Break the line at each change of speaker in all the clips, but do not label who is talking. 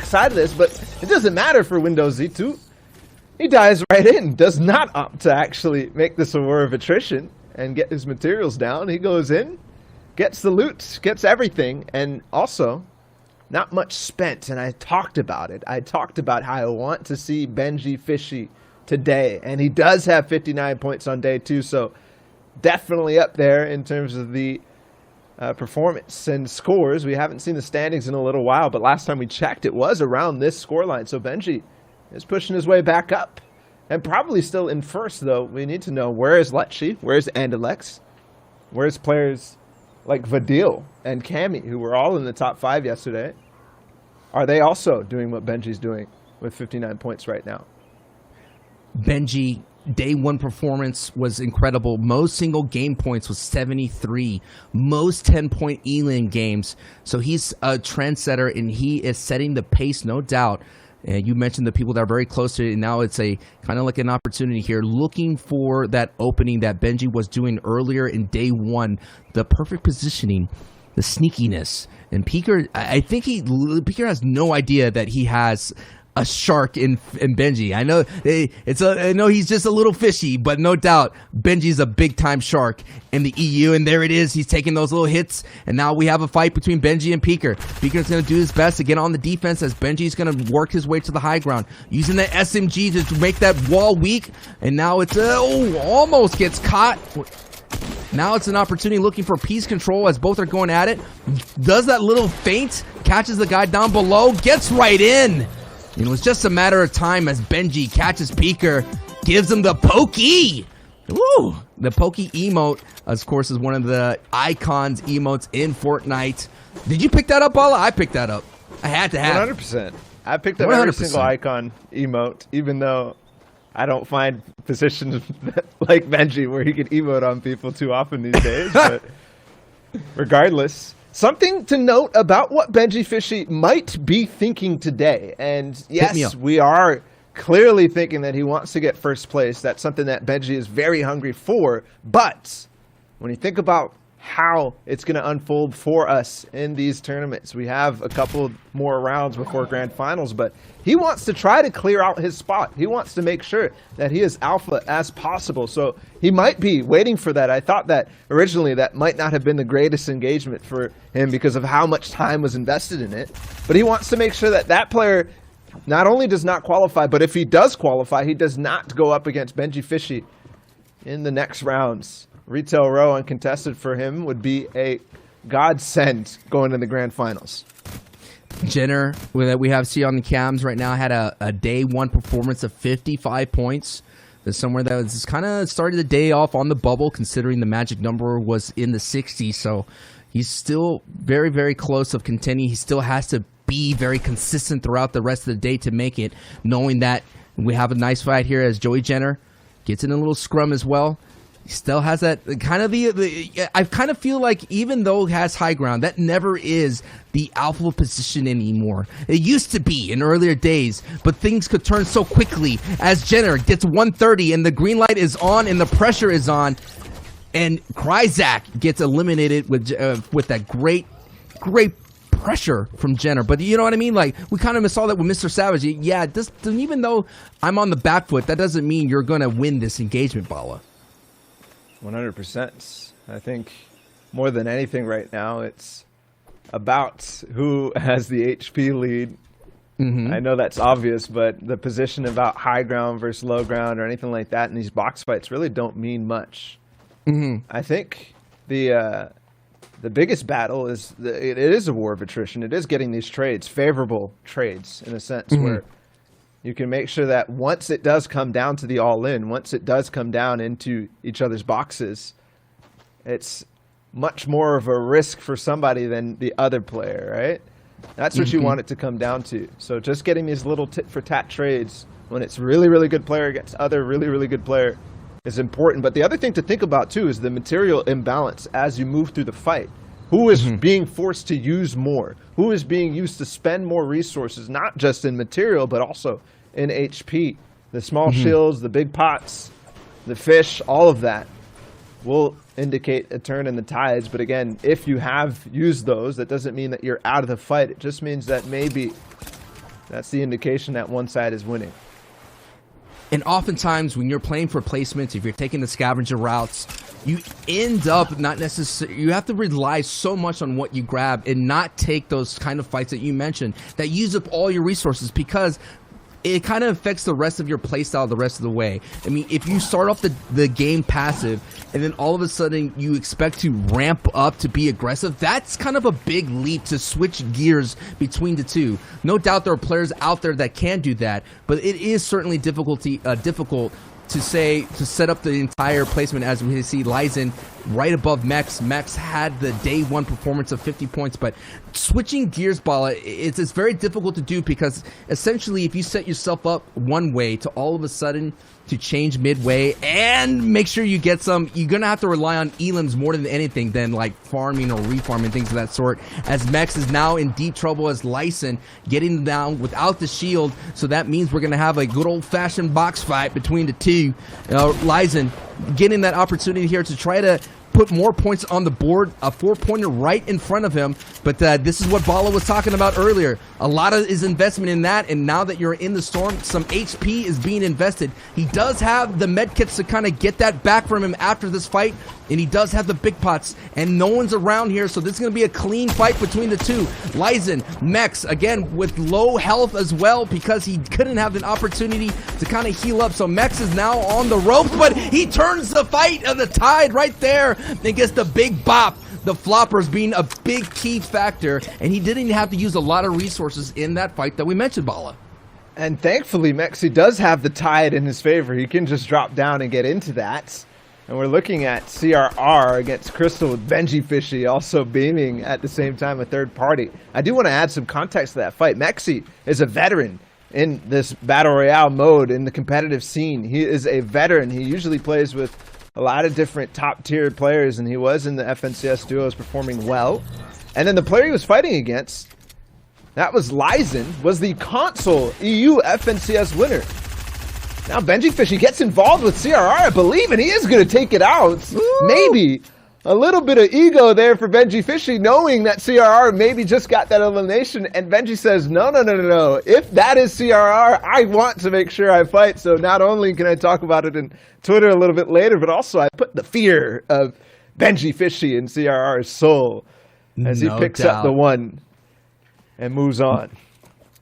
backside of this, but it doesn't matter for Windows Z2. He dives right in, does not opt to actually make this a war of attrition and get his materials down. He goes in, gets the loot, gets everything, and also not much spent. And I talked about it. I talked about how I want to see Benji Fishy today, and he does have 59 points on day 2, so definitely up there in terms of the performance and scores. We haven't seen the standings in a little while, but last time we checked, it was around this scoreline. So Benji is pushing his way back up, and probably still in first, though. We need to know, where is Letchi? Where is Andalex? Where's players like Vadil and Cammy, who were all in the top 5 yesterday? Are they also doing what Benji's doing with 59 points right now?
Benji, day 1 performance was incredible. Most single game points was 73. Most 10-point E-Lane games. So he's a trendsetter, and he is setting the pace, no doubt. And you mentioned the people that are very close to it, and now it's a kind of like an opportunity here, looking for that opening that Benji was doing earlier in day 1. The perfect positioning, the sneakiness. And Peeker, I think Peeker has no idea that he has a shark in Benji. I know I know he's just a little fishy, but no doubt Benji's a big time shark in the EU, and there it is. He's taking those little hits, and now we have a fight between Benji and Peeker. Peeker's going to do his best to get on the defense as Benji's going to work his way to the high ground, using the SMG to make that wall weak, and now it's almost gets caught. Now it's an opportunity looking for piece control as both are going at it. Does that little feint, catches the guy down below, gets right in. It was just a matter of time as Benji catches Peeker, gives him the pokey. Woo! The pokey emote, of course, is one of the icons emotes in Fortnite. Did you pick that up, Bala? I picked that up. I had to have
100%. I picked up 100%. Every single icon emote, even though I don't find positions like Benji where he can emote on people too often these days. But regardless, something to note about what Benji Fishy might be thinking today. And yes, we are clearly thinking that he wants to get first place. That's something that Benji is very hungry for. But when you think about how it's going to unfold for us in these tournaments, we have a couple more rounds before grand finals, but he wants to try to clear out his spot. He wants to make sure that he is alpha as possible. So he might be waiting for that. I thought that originally that might not have been the greatest engagement for him because of how much time was invested in it. But he wants to make sure that that player not only does not qualify, but if he does qualify, he does not go up against Benji Fishy in the next rounds. Retail row uncontested for him would be a godsend going to the grand finals.
Jenner, that we have see on the cams right now, had a day 1 performance of 55 points. There's somewhere that was kind of started the day off on the bubble, considering the magic number was in the 60s. So he's still very, very close of contending. He still has to be very consistent throughout the rest of the day to make it, knowing that we have a nice fight here as Joey Jenner gets in a little scrum as well. He still has that kind of I kind of feel like even though he has high ground, that never is the alpha position anymore. It used to be in earlier days, but things could turn so quickly as Jenner gets 130 and the green light is on and the pressure is on, and Kryzak gets eliminated with that great pressure from Jenner. But you know what I mean? Like, we kind of saw that with Mr. Savage. Yeah, even though I'm on the back foot, that doesn't mean you're going to win this engagement, Bala.
100%. I think more than anything right now, it's about who has the HP lead. I know that's obvious, but the position about high ground versus low ground or anything like that in these box fights really don't mean much. I think the biggest battle is it is a war of attrition. It is getting these trades, favorable trades in a sense, where you can make sure that once it does come down to the all-in, once it does come down into each other's boxes, it's much more of a risk for somebody than the other player, right? That's what you want it to come down to. So just getting these little tit-for-tat trades when it's really, really good player against other really, really good player is important. But the other thing to think about, too, is the material imbalance as you move through the fight. Who is being forced to use more? Who is being used to spend more resources, not just in material, but also in HP? The small shields, the big pots, the fish, all of that will indicate a turn in the tides. But again, if you have used those, that doesn't mean that you're out of the fight. It just means that maybe That's the indication that one side is winning.
And oftentimes when you're playing for placements, if you're taking the scavenger routes, you end up not necessarily, you have to rely so much on what you grab and not take those kind of fights that you mentioned that use up all your resources, because it kind of affects the rest of your playstyle the rest of the way. I mean, if you start off the game passive and then all of a sudden you expect to ramp up to be aggressive, that's kind of a big leap to switch gears between the two. No doubt there are players out there that can do that, but it is certainly difficult to set up the entire placement. As we see Lyzen right above Mex. Mex had the day one performance of 50 points, but switching gears, Bala, it's very difficult to do, because essentially if you set yourself up one way to all of a sudden to change midway and make sure you get some, you're gonna have to rely on elims more than anything than like farming or refarming, things of that sort, as Mex is now in deep trouble as Lyson getting down without the shield. So that means we're gonna have a good old-fashioned box fight between the two. Lyson getting that opportunity here to try to put more points on the board, a 4-pointer right in front of him. But this is what Bala was talking about earlier. A lot of his investment in that, and now that you're in the storm, some HP is being invested. He does have the medkits to kind of get that back from him after this fight, and he does have the big pots, and no one's around here, so this is going to be a clean fight between the two. Lyzen, Mex, again, with low health as well, because he couldn't have an opportunity to kind of heal up. So Mex is now on the ropes, but he turns the fight of the tide right there and gets the big bop. The floppers being a big key factor, and he didn't have to use a lot of resources in that fight that we mentioned, Bala.
And thankfully, Mexi does have the tide in his favor. He can just drop down and get into that. And we're looking at CRR against Crystal with Benji Fishy also beaming at the same time, a third party. I do want to add some context to that fight. Mexi is a veteran in this Battle Royale mode in the competitive scene. He is a veteran. He usually plays with a lot of different top-tier players, and he was in the FNCS duos performing well. And then the player he was fighting against, that was Lyzen, was the console EU FNCS winner. Now Benji Fishy gets involved with CRR, I believe, and he is going to take it out. Ooh. Maybe a little bit of ego there for Benji Fishy, knowing that CRR maybe just got that elimination, and Benji says, no. If that is CRR, I want to make sure I fight. So not only can I talk about it in Twitter a little bit later, but also I put the fear of Benji Fishy in CRR's soul as he picks up the one and moves on.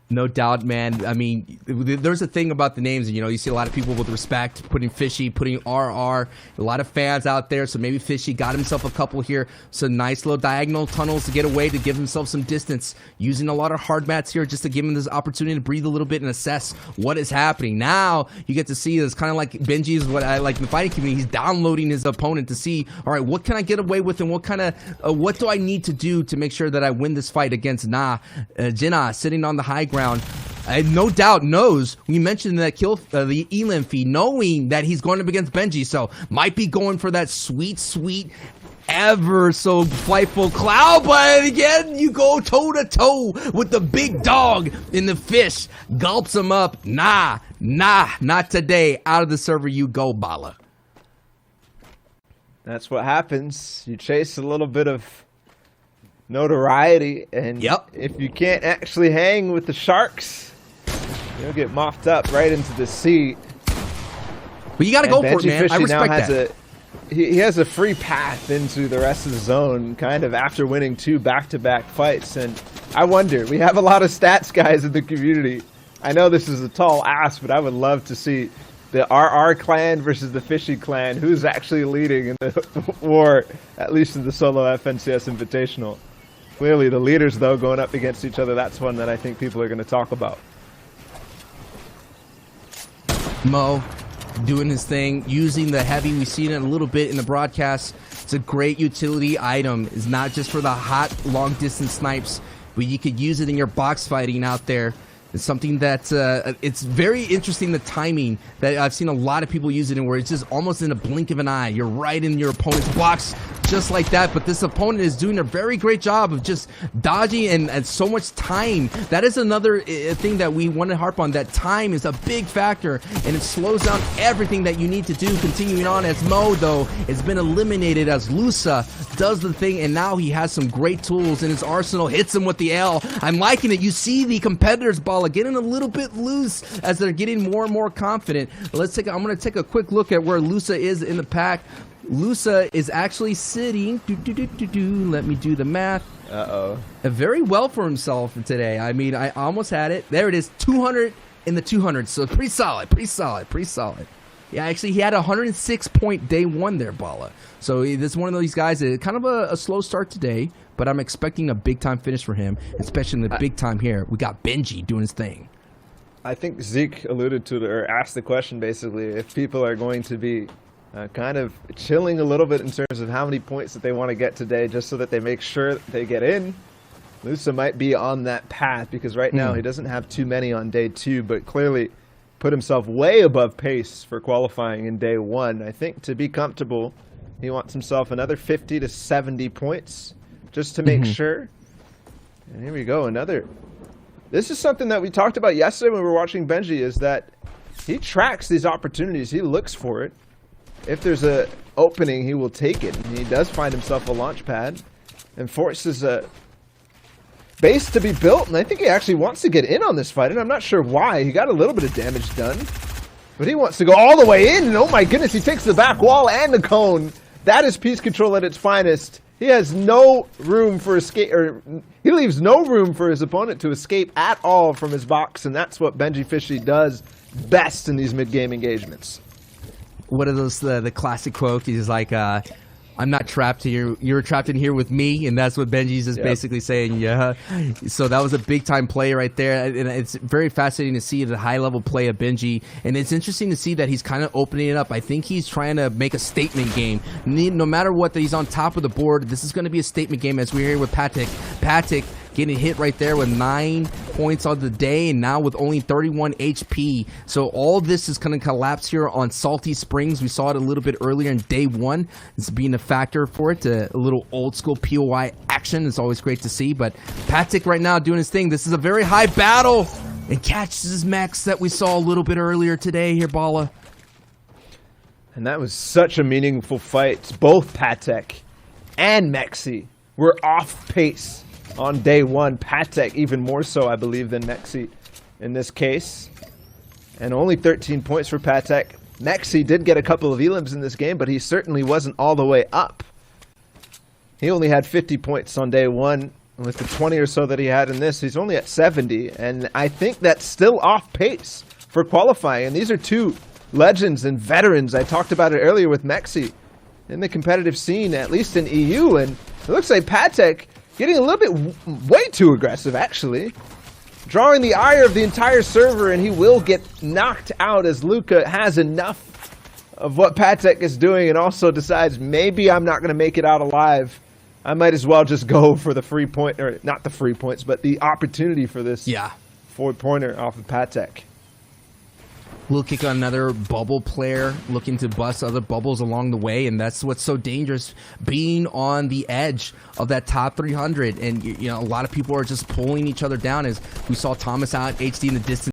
No doubt, man. I mean, there's a thing about the names, you know, you see a lot of people with respect putting Fishy, putting RR, a lot of fans out there, so maybe Fishy got himself a couple here, some nice little diagonal tunnels to get away, to give himself some distance, using a lot of hard mats here just to give him this opportunity to breathe a little bit and assess what is happening. Now, you get to see this kind of like Benji is what I like in the fighting community. He's downloading his opponent to see, all right, what can I get away with, and what kind of, what do I need to do to make sure that I win this fight against Jinnah, sitting on the high ground. No doubt knows, we mentioned that kill the elim fee, knowing that he's going up against Benji, so might be going for that sweet ever so flightful cloud. But again, you go toe to toe with the big dog in the fish, gulps him up. Nah, not today. Out of the server you go, Bala.
That's what happens. You chase a little bit of notoriety, and if you can't actually hang with the sharks, you'll get mopped up right into the sea.
But you gotta go for it, man. I respect that.
He has a free path into the rest of the zone, kind of after winning 2 back-to-back fights. And I wonder, we have a lot of stats guys in the community. I know this is a tall ask, but I would love to see the RR clan versus the Fishy clan. Who's actually leading in the war, at least in the solo FNCS Invitational? Clearly the leaders, though, going up against each other, that's one that I think people are going to talk about.
Mo doing his thing, using the heavy. We've seen it a little bit in the broadcast. It's a great utility item. It's not just for the hot, long-distance snipes, but you could use it in your box fighting out there. It's something that it's very interesting, the timing that I've seen a lot of people use it in, where it's just almost in a blink of an eye. You're right in your opponent's box just like that, but this opponent is doing a very great job of just dodging and so much time. That is another thing that we want to harp on, that time is a big factor, and it slows down everything that you need to do. Continuing on, as Mo, though, has been eliminated as Lusa does the thing, and now he has some great tools in his arsenal, hits him with the L. I'm liking it. You see the competitors, Ball, Balla getting a little bit loose as they're getting more and more confident. I'm going to take a quick look at where Lusa is in the pack. Lusa is actually sitting. Let me do the math. Very well for himself today. I mean, I almost had it. There it is, 200 in the 200s. So pretty solid. Yeah, actually, he had a 106-point day one there, Balla. So this is one of these guys that kind of a slow start today, but I'm expecting a big-time finish for him, especially in the big time here. We got Benji doing his thing.
I think Zeke alluded to or asked the question, basically, if people are going to be kind of chilling a little bit in terms of how many points that they want to get today just so that they make sure they get in. Lusa might be on that path because right now he doesn't have too many on day 2, but clearly put himself way above pace for qualifying in day 1. I think to be comfortable, he wants himself another 50 to 70 points just to make sure. And here we go, another. This is something that we talked about yesterday when we were watching Benji, is that he tracks these opportunities. He looks for it. If there's a opening, he will take it. And he does find himself a launch pad and forces a base to be built, and I think he actually wants to get in on this fight, and I'm not sure why. He got a little bit of damage done, but he wants to go all the way in, and oh my goodness, he takes the back wall and the cone. That is piece control at its finest. He has no room for escape, or he leaves no room for his opponent to escape at all from his box, and that's what Benji Fishy does best in these mid-game engagements.
What are those, the classic quote? He's like, I'm not trapped here. You're trapped in here with me, and that's what Benji's is basically saying. Yeah. So that was a big time play right there, and it's very fascinating to see the high level play of Benji, and it's interesting to see that he's kind of opening it up. I think he's trying to make a statement game. No matter what, that he's on top of the board. This is going to be a statement game, as we're here with Patek. Patek getting hit right there with 9 points on the day, and now with only 31 HP. So all this is going to collapse here on Salty Springs. We saw it a little bit earlier in day 1. It's being a factor for it. A little old school POI action. It's always great to see. But Patek right now doing his thing. This is a very high battle, and catches his mechs that we saw a little bit earlier today here, Balla.
And that was such a meaningful fight. Both Patek and Mexi were off pace on day 1. Patek even more so, I believe, than Mexi in this case. And only 13 points for Patek. Mexi did get a couple of elims in this game, but he certainly wasn't all the way up. He only had 50 points on day 1. With the 20 or so that he had in this, he's only at 70. And I think that's still off pace for qualifying. And these are two legends and veterans. I talked about it earlier with Mexi in the competitive scene, at least in EU. And it looks like Patek getting a little bit way too aggressive, actually. Drawing the ire of the entire server, and he will get knocked out as Luca has enough of what Patek is doing and also decides, maybe I'm not going to make it out alive. I might as well just go for the free point, or not the free points, but the opportunity for this 4-pointer off of Patek.
We'll kick on another bubble player looking to bust other bubbles along the way, and that's what's so dangerous, being on the edge of that top 300. And you know, a lot of people are just pulling each other down, as we saw Thomas out HD in the distance.